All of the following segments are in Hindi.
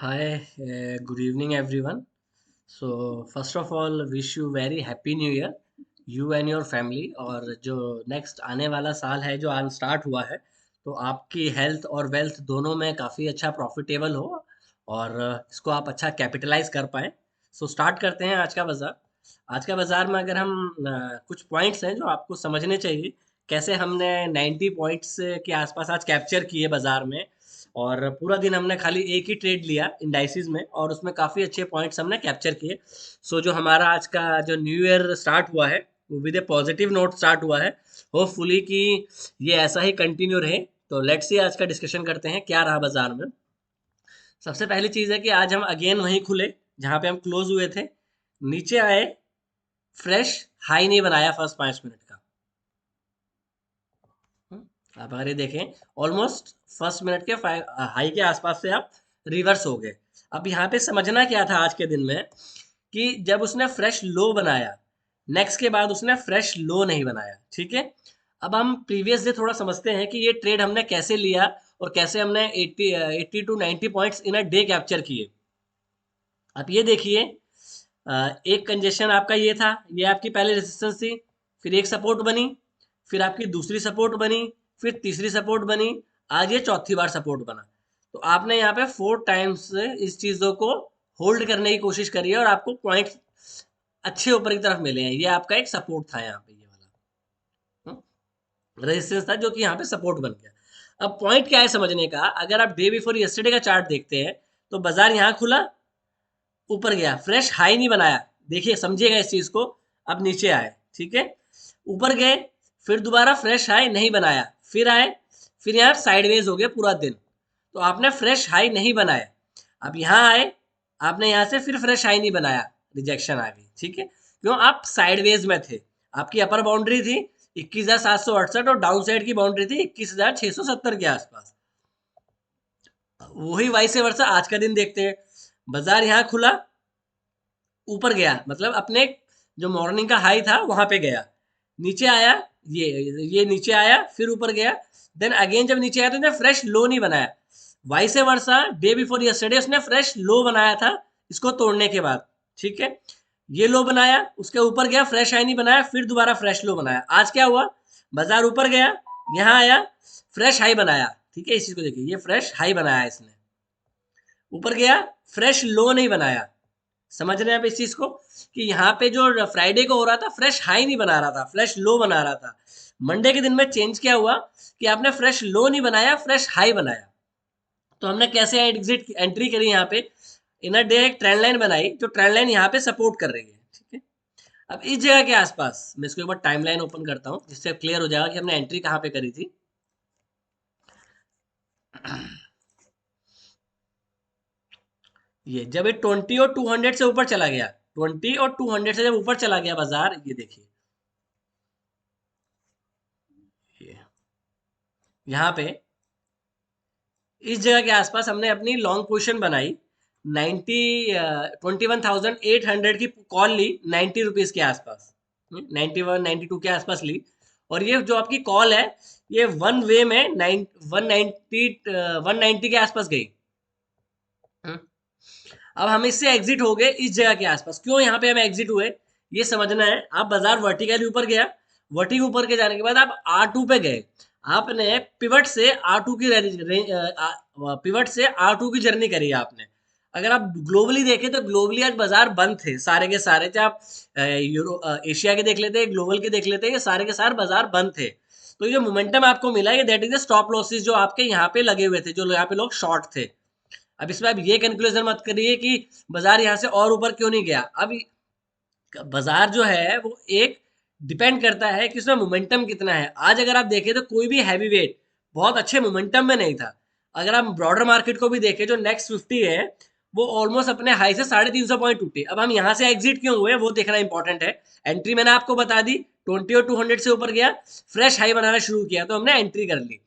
Hi, good evening, everyone. So, first of all, wish you very happy New Year, you and your family. और जो नेक्स्ट आने वाला साल है जो आज स्टार्ट हुआ है, तो आपकी हेल्थ और वेल्थ दोनों में काफ़ी अच्छा प्रॉफिटेबल हो और इसको आप अच्छा कैपिटलाइज कर पाएँ। सो स्टार्ट करते हैं आज का बाज़ार। आज का बाज़ार में अगर हम कुछ पॉइंट्स हैं जो आपको समझने चाहिए, कैसे हमने 90 पॉइंट्स के आसपास आज कैप्चर किए बाज़ार में और पूरा दिन हमने खाली एक ही ट्रेड लिया इंडाइसिस में और उसमें काफ़ी अच्छे पॉइंट्स हमने कैप्चर किए। सो जो हमारा आज का जो न्यू ईयर स्टार्ट हुआ है वो with A positive note start हुआ है। होपफुली कि ये ऐसा ही कंटिन्यू रहे। तो लेट्स सी आज का डिस्कशन करते हैं क्या रहा बाजार में। सबसे पहली चीज़ है कि आज हम अगेन वहीं खुले जहाँ पे हम क्लोज हुए थे, नीचे आए, फ्रेश हाई नहीं बनाया फर्स्ट 5 मिनट का। आप अगर ये देखें ऑलमोस्ट फर्स्ट मिनट के हाई के आसपास से आप रिवर्स हो गए। अब यहाँ पे समझना क्या था आज के दिन में कि जब उसने फ्रेश लो बनाया, नेक्स्ट के बाद उसने फ्रेश लो नहीं बनाया। ठीक है, अब हम प्रीवियस डे थोड़ा समझते हैं कि ये ट्रेड हमने कैसे लिया और कैसे हमने 80 to 90 points in a day capture किए। आप ये देखिए, एक कंजेशन आपका ये था, ये आपकी पहले रेजिस्टेंस थी, फिर एक सपोर्ट बनी, फिर आपकी दूसरी सपोर्ट बनी, फिर तीसरी सपोर्ट बनी, आज ये चौथी बार सपोर्ट बना। तो आपने यहाँ पे 4 टाइम्स इस चीज़ों को होल्ड करने की कोशिश करी है और आपको पॉइंट अच्छे ऊपर की तरफ मिले हैं। ये आपका एक सपोर्ट था यहाँ पे, ये वाला रेजिस्टेंस था जो कि यहाँ पे सपोर्ट बन गया। अब पॉइंट क्या है समझने का, अगर आप डे बिफोर यस्टरडे का चार्ट देखते हैं तो बाजार यहाँ खुला, ऊपर गया, फ्रेश हाई नहीं बनाया। देखिए समझिएगा इस चीज को। अब नीचे आए, ठीक है, ऊपर गए, फिर दोबारा फ्रेश हाई नहीं बनाया, फिर आए, फिर यहाँ साइडवेज हो गया पूरा दिन। तो आपने फ्रेश हाई नहीं बनाया। अब यहाँ आए, आपने यहाँ से फिर फ्रेश हाई नहीं बनाया, रिजेक्शन आ गई। ठीक है, क्यों? आप साइडवेज में थे। आपकी अपर बाउंड्री थी 21,768 और डाउन साइड की बाउंड्री थी 21,670 के आसपास। वही वाइस वर्सा आज का दिन देखते हैं। बाजार यहाँ खुला, ऊपर गया, मतलब अपने जो मॉर्निंग का हाई था वहां पे गया, नीचे आया, ये नीचे आया, फिर ऊपर गया, देन अगेन जब नीचे आया तो इसने फ्रेश लो नहीं बनाया। Vice versa day before yesterday उसने फ्रेश लो बनाया था इसको तोड़ने के बाद। ठीक है, ये लो बनाया, उसके ऊपर गया, फ्रेश हाई नहीं बनाया, फिर दोबारा फ्रेश लो बनाया। आज क्या हुआ, बाजार ऊपर गया, यहाँ आया, फ्रेश हाई बनाया। ठीक है, इस चीज को देखिए, ये फ्रेश हाई बनाया इसने, ऊपर गया, फ्रेश लो नहीं बनाया। समझ रहे हैं आप इस चीज को कि यहाँ पे जो फ्राइडे को हो रहा था फ्रेश हाई नहीं बना रहा था, फ्रेश लो बना रहा था। मंडे के दिन में चेंज क्या हुआ कि आपने फ्रेश लो नहीं बनाया, फ्रेश हाई बनाया। तो हमने कैसे एग्जिट एंट्री करी यहाँ पे, इन अ डे एक ट्रेंड लाइन बनाई, जो ट्रेंड लाइन यहाँ पे सपोर्ट कर रही है। ठीक है, अब इस जगह के आसपास मैं इसको एक बार टाइमलाइन ओपन करता हूँ जिससे क्लियर हो जाएगा कि हमने एंट्री कहाँ पे करी थी। ये जब ये 20 और 200 से ऊपर चला गया, 20 और 200 से जब ऊपर चला गया बाजार, ये देखिए, ये यहाँ पे इस जगह के आसपास हमने अपनी लॉन्ग पोजीशन बनाई। 90 21,800 की कॉल ली, 90 रुपीज के आसपास, 91 92 के आसपास ली। और ये जो आपकी कॉल है, ये वन वे में 190 के आसपास गई। हम्म, अब हम इससे एग्जिट हो गए इस जगह के आसपास। क्यों यहाँ पे हम एग्जिट हुए, ये समझना है। आप बाजार वर्टिकली ऊपर गया, वर्टिकल ऊपर के जाने के बाद आप R2 पे गए, आपने पिवट से R2 की पिवट से R2 की जर्नी करी है आपने। अगर आप ग्लोबली देखें तो ग्लोबली आज बाजार बंद थे सारे के सारे, चाहे आप एशिया के देख लेते हैं, ग्लोबल के देख लेते हैं, ये सारे के सारे बाजार बंद थे। तो ये जो मोमेंटम आपको मिला, ये दैट इज स्टॉप लॉसेस जो आपके यहाँ पे लगे हुए थे, जो यहाँ पे लोग शॉर्ट थे। अब इसमें आप ये कंक्लूजन मत करिए कि बाजार यहाँ से और ऊपर क्यों नहीं गया। अब बाजार जो है वो एक डिपेंड करता है कि उसमें मोमेंटम कितना है। आज अगर आप देखें तो कोई भी हैवी वेट बहुत अच्छे मोमेंटम में नहीं था। अगर आप ब्रॉडर मार्केट को भी देखें, जो नेक्स्ट 50 है, वो ऑलमोस्ट अपने हाई से 350 पॉइंट टूटे। अब हम यहाँ से एग्जिट क्यों हुए वो देखना इंपॉर्टेंट है। एंट्री मैंने आपको बता दी, 20 और 200 से ऊपर गया, फ्रेश हाई बनाना शुरू किया तो हमने एंट्री कर ली।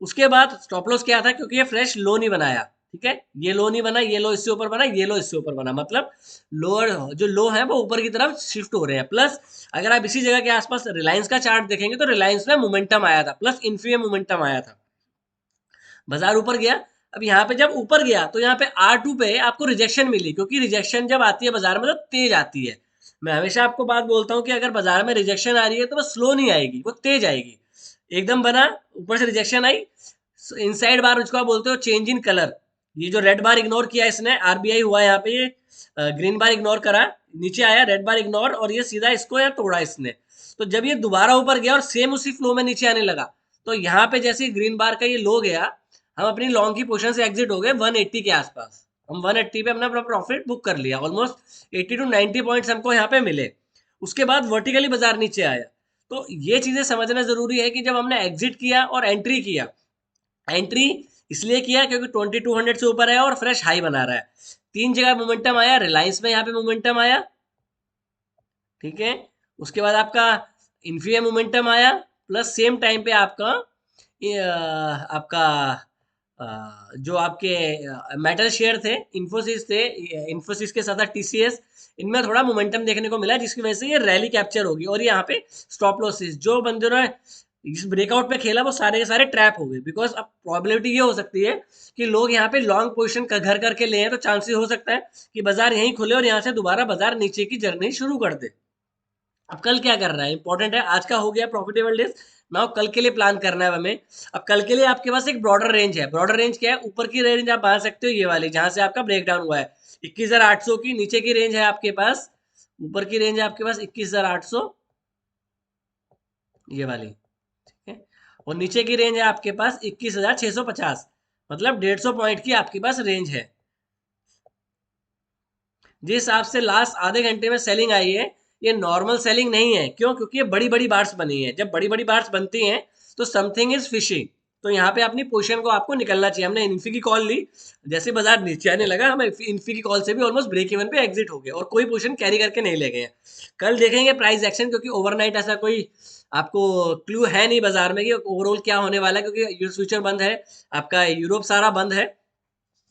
उसके बाद स्टॉप लॉस क्या था, क्योंकि ये फ्रेश लो नहीं बनाया। ठीक है, ये लो नहीं बना, ये लो इससे ऊपर बना, ये लो इससे ऊपर बना, मतलब लोअर जो लो है वो ऊपर की तरफ शिफ्ट हो रहे हैं। प्लस अगर आप इसी जगह के आसपास रिलायंस का चार्ट देखेंगे तो रिलायंस में मोमेंटम आया था, प्लस इन्फी में मोमेंटम आया था। बाजार ऊपर गया, अब यहाँ पे जब ऊपर गया तो यहाँ पे R2 पे आपको रिजेक्शन मिली, क्योंकि रिजेक्शन जब आती है बाजार में तो तेज आती है। मैं हमेशा आपको बात बोलता हूँ कि अगर बाजार में रिजेक्शन आ रही है तो वो स्लो नहीं आएगी, वो तेज आएगी। एकदम बना, ऊपर से रिजेक्शन आई, इनसाइड बार उसको आप बोलते हो चेंज इन कलर। ये जो रेड बार इग्नोर किया इसने, आरबीआई हुआ यहाँ पे, ये ग्रीन बार इग्नोर करा, नीचे आया रेड बार इग्नोर, और ये सीधा इसको यहाँ तोड़ा इसने। तो जब ये दोबारा ऊपर गया और सेम उसी फ्लो में नीचे आने लगा, तो यहाँ पे जैसे ग्रीन बार का ये लो गया, हम अपनी लॉन्ग की पोजीशन से एग्जिट हो गए 180 के आसपास। हम 180 पे अपना प्रॉफिट बुक कर लिया, ऑलमोस्ट 80 टू 90 पॉइंट्स हमको यहाँ पे मिले। उसके बाद वर्टिकली बाजार नीचे आया। तो ये चीजें समझना जरूरी है कि जब हमने एग्जिट किया और एंट्री किया, एंट्री इसलिए किया क्योंकि 2200 से ऊपर है और फ्रेश हाई बना रहा है। 3 जगह मोमेंटम आया, रिलायंस में यहाँ पे मोमेंटम आया, ठीक है। उसके बाद आपका इन्फी मोमेंटम आया, प्लस सेम टाइम पे आपका आपका जो आपके मेटल शेयर थे, इन्फोसिस थे, इन्फोसिस के साथ टीसीएस, इनमें थोड़ा मोमेंटम देखने को मिला, जिसकी वजह से ये रैली कैप्चर होगी। और यहाँ पे स्टॉप लॉसेस जो बंदे ने इस ब्रेकआउट पे खेला वो सारे के सारे ट्रैप हो गए, बिकॉज अब प्रॉबिलिटी ये हो सकती है कि लोग यहाँ पे लॉन्ग पोजीशन का घर करके ले हैं, तो चांसेस हो सकता है कि बाजार यहीं खुले और यहाँ से दोबारा बाजार नीचे की जर्नी शुरू कर दे। अब कल क्या करना है, इंपॉर्टेंट है। आज का हो गया प्रॉफिटेबल डेज, नाउ कल के लिए प्लान करना है हमें। अब कल के लिए आपके पास एक ब्रॉडर रेंज है। ब्रॉडर रेंज क्या है? ऊपर की रेंज आप बांध सकते हो ये वाली, जहां से आपका ब्रेकडाउन हुआ है 21,800 की। नीचे की रेंज है आपके पास, ऊपर की रेंज है आपके पास 21,800 ये वाली, ठीक है। और नीचे की रेंज है आपके पास 21,650, मतलब 150 पॉइंट की आपके पास रेंज है। जिस हिसाब से लास्ट आधे घंटे में सेलिंग आई है, ये नॉर्मल सेलिंग नहीं है। क्यों? क्योंकि ये बड़ी बड़ी बार्स बनी है। जब बड़ी बड़ी बार्स बनती हैं तो समथिंग इज फिशी। तो यहाँ पे अपनी पोजीशन को आपको निकलना चाहिए। हमने इन्फी की कॉल ली, जैसे बाजार नीचे आने लगा हम इन्फी की कॉल से भी ऑलमोस्ट ब्रेक इवन पे एग्जिट हो गए और कोई पोजीशन कैरी करके नहीं ले गए हैं। कल देखेंगे प्राइस एक्शन, क्योंकि ओवरनाइट ऐसा कोई आपको क्लू है नहीं बाजार में कि ओवरऑल क्या होने वाला है, क्योंकि यूएस फ्यूचर बंद है, आपका यूरोप सारा बंद है।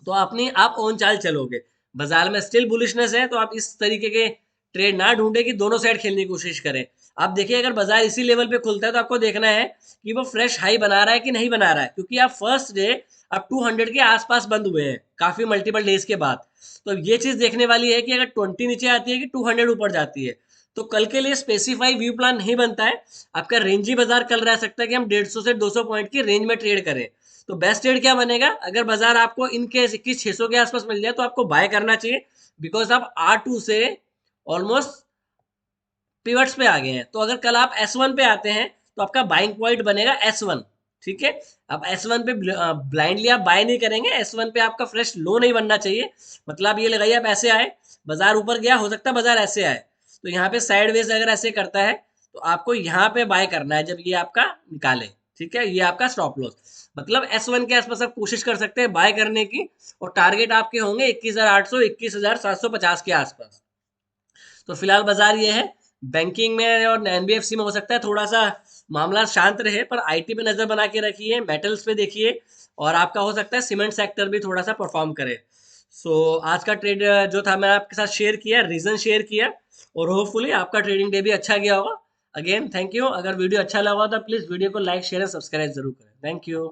तो अपनी आप ओन चाल चलोगे। बाजार में स्टिल बुलिशनेस है, तो आप इस तरीके के ट्रेड ना ढूंढे कि दोनों साइड खेलने की कोशिश करें। आप देखिए अगर बाजार इसी लेवल पे खुलता है तो आपको देखना है कि वो फ्रेश हाई बना रहा है कि नहीं बना रहा है, क्योंकि आप फर्स्ट डे अब 200 के आसपास बंद हुए हैं काफी मल्टीपल डेज के बाद। तो ये चीज देखने वाली है कि अगर 20 नीचे आती है कि 200 ऊपर जाती है। तो कल के लिए स्पेसिफाई व्यू प्लान नहीं बनता है। आपका रेंजी बाजार कल रह सकता है कि हम 150 से 200 पॉइंट की रेंज में ट्रेड करें। तो बेस्ट ट्रेड क्या बनेगा? अगर बाजार आपको इनके 21,600 के आसपास मिल जाए तो आपको बाय करना चाहिए, बिकॉज आप R2 से ऑलमोस्ट पिवट्स पे आ गए हैं। तो अगर कल आप S1 पे आते हैं तो आपका बाइंग पॉइंट बनेगा S1, ठीक है। अब S1 पे ब्लाइंडली आप बाय नहीं करेंगे। S1 पे आपका फ्रेश लो नहीं बनना चाहिए। मतलब ये लगाइए आप ऐसे आए, बाजार ऊपर गया, हो सकता है बाजार ऐसे आए, तो यहाँ पे साइडवेज अगर ऐसे करता है तो आपको यहाँ पे बाय करना है जब ये आपका निकाले, ठीक है। ये आपका स्टॉप लॉस, मतलब S1 के आसपास आप कोशिश कर सकते हैं बाय करने की, और टारगेट आपके होंगे 21,800 21,750 के आसपास। तो फिलहाल बाजार ये है। बैंकिंग में और एनबीएफसी में हो सकता है थोड़ा सा मामला शांत रहे, पर आईटी पे नजर बना के रखिए, मेटल्स पे देखिए, और आपका हो सकता है सीमेंट सेक्टर भी थोड़ा सा परफॉर्म करे। सो आज का ट्रेड जो था मैं आपके साथ शेयर किया, रीजन शेयर किया, और होपफुली आपका ट्रेडिंग डे भी अच्छा गया होगा। Again thank you. अगर वीडियो अच्छा लगा तो प्लीज वीडियो को लाइक शेयर एंड सब्सक्राइब जरूर करें। Thank you.